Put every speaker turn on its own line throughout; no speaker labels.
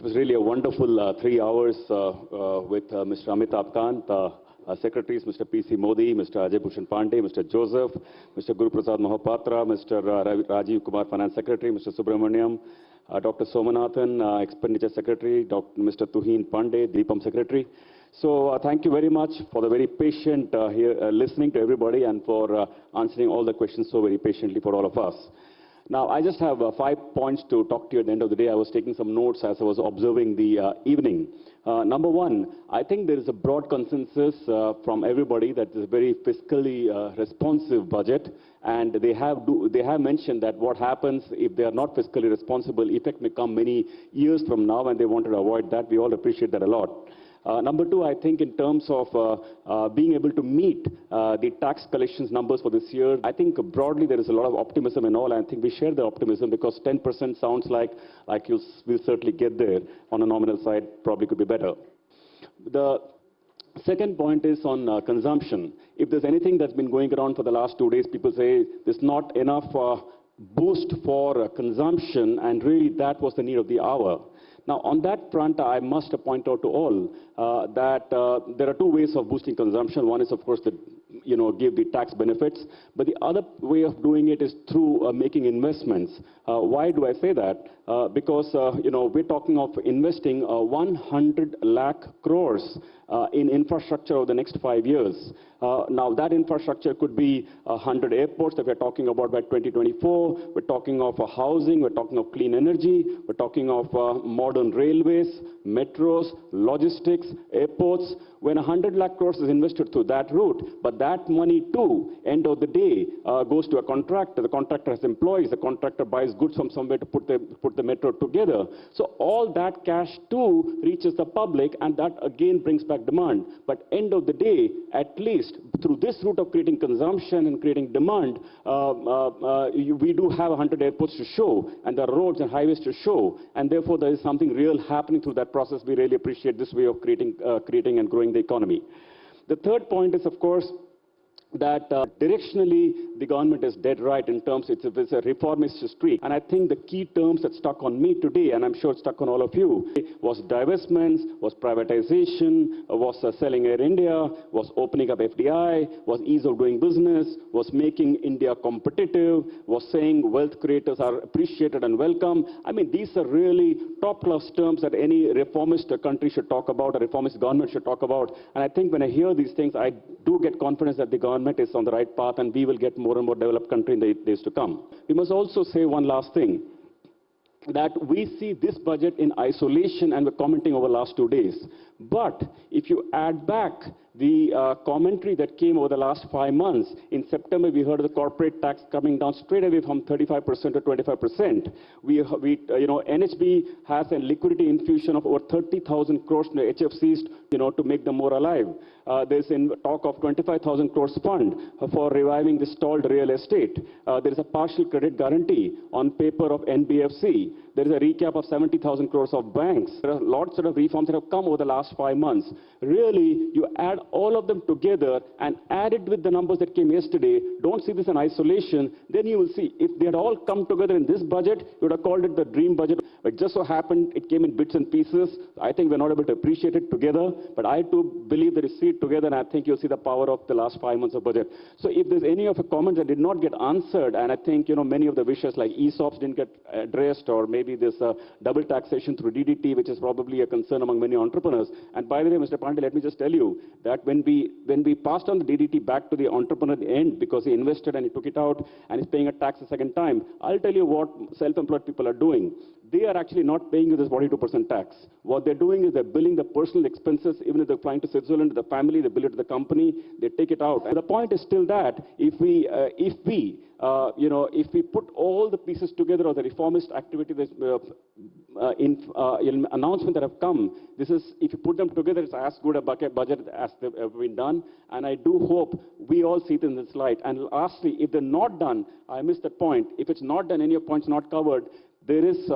was really a wonderful 3 hours with Mr. Amitabh Kant, Secretaries Mr. P.C. Modi, Mr. Ajay Bhushan Pandey, Mr. Joseph, Mr. Guru Prasad Mahapatra, Mr. Rajiv Kumar, Finance Secretary, Mr. Subramaniam, Dr. Somanathan, Expenditure Secretary, Mr. Tuhin Pandey, Deepam Secretary. So thank you very much for the very patient listening to everybody and for answering all the questions so very patiently for all of us. Now, I just have 5 points to talk to you at the end of the day. I was taking some notes as I was observing the evening. Number one, I think there is a broad consensus from everybody that it's a very fiscally responsive budget, and they have mentioned that what happens if they are not fiscally responsible, effect may come many years from now, and they wanted to avoid that. We all appreciate that a lot. Number two, I think in terms of being able to meet the tax collections numbers for this year, I think broadly there is a lot of optimism and all. I think we share the optimism because 10% sounds like we'll certainly get there. On a nominal side, probably could be better. The second point is on consumption. If there's anything that's been going around for the last 2 days, people say there's not enough boost for consumption, and really that was the need of the hour. Now, on that front, I must point out to all that there are two ways of boosting consumption. One is, of course, give the tax benefits. But the other way of doing it is through making investments. Why do I say that? Because, we're talking of investing 100 lakh crores in infrastructure over the next 5 years. Now, that infrastructure could be 100 airports that we're talking about by 2024. We're talking of housing. We're talking of clean energy. We're talking of modern railways, metros, logistics, airports. When 100 lakh crores is invested through that route, but that money too, end of the day, goes to a contractor. The contractor has employees. The contractor buys goods from somewhere to put the metro together. So all that cash too reaches the public, and that again brings back demand. But end of the day, at least through this route of creating consumption and creating demand, we do have 100 airports to show, and there are roads and highways to show, and therefore there is something real happening through that process. We really appreciate this way of creating and growing the economy. The third point is, of course, that directionally the government is dead right in terms it's a reformist streak. And I think the key terms that stuck on me today, and I'm sure it stuck on all of you, was divestments, was privatization, was selling Air India, was opening up FDI, was ease of doing business, was making India competitive, was saying wealth creators are appreciated and welcome. I mean, these are really top-class terms that any reformist country should talk about, a reformist government should talk about. And I think when I hear these things, I do get confidence that the government is on the right path, and we will get more and more developed country in the days to come. We must also say one last thing, that we see this budget in isolation, and we're commenting over the last 2 days. But if you add back the commentary that came over the last 5 months, in September we heard of the corporate tax coming down straight away from 35% to 25%. NHB has a liquidity infusion of over 30,000 crores in the HFCs, to make them more alive. There's talk of 25,000 crores fund for reviving the stalled real estate. There is a partial credit guarantee on paper of NBFC. There is a recap of 70,000 crores of banks. There are lots of reforms that have come over the last 5 months. Really, you add all of them together and add it with the numbers that came yesterday. Don't see this in isolation. Then you will see, if they had all come together in this budget, you would have called it the dream budget. But just so happened, it came in bits and pieces. I think we're not able to appreciate it together. But I too believe that you see it together, and I think you'll see the power of the last 5 months of budget. So if there's any of the comments that did not get answered, and I think, many of the wishes like ESOPs didn't get addressed, or maybe this double taxation through DDT, which is probably a concern among many entrepreneurs. And by the way, Mr. Pandey, let me just tell you that when we passed on the DDT back to the entrepreneur at the end, because he invested and he took it out and he's paying a tax a second time, I'll tell you what self-employed people are doing. They are actually not paying you this 42% tax. What they're doing is they're billing the personal expenses, even if they're flying to Switzerland, to the family, they bill it to the company, they take it out. And the point is still that if we put all the pieces together of the reformist activity, announcement that have come, this is, if you put them together, it's as good a budget as they've ever been done. And I do hope we all see it in this light. And lastly, if they're not done, I missed that point. If it's not done, any of points not covered, there is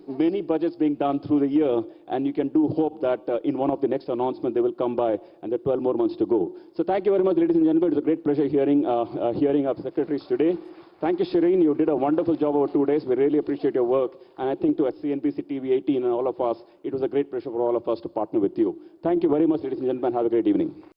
many budgets being done through the year, and you can do hope that in one of the next announcements they will come by, and there are 12 more months to go. So thank you very much, ladies and gentlemen. It's a great pleasure hearing our secretaries today. Thank you, Shireen. You did a wonderful job over 2 days. We really appreciate your work. And I think to CNBC TV18 and all of us, it was a great pleasure for all of us to partner with you. Thank you very much, ladies and gentlemen. Have a great evening.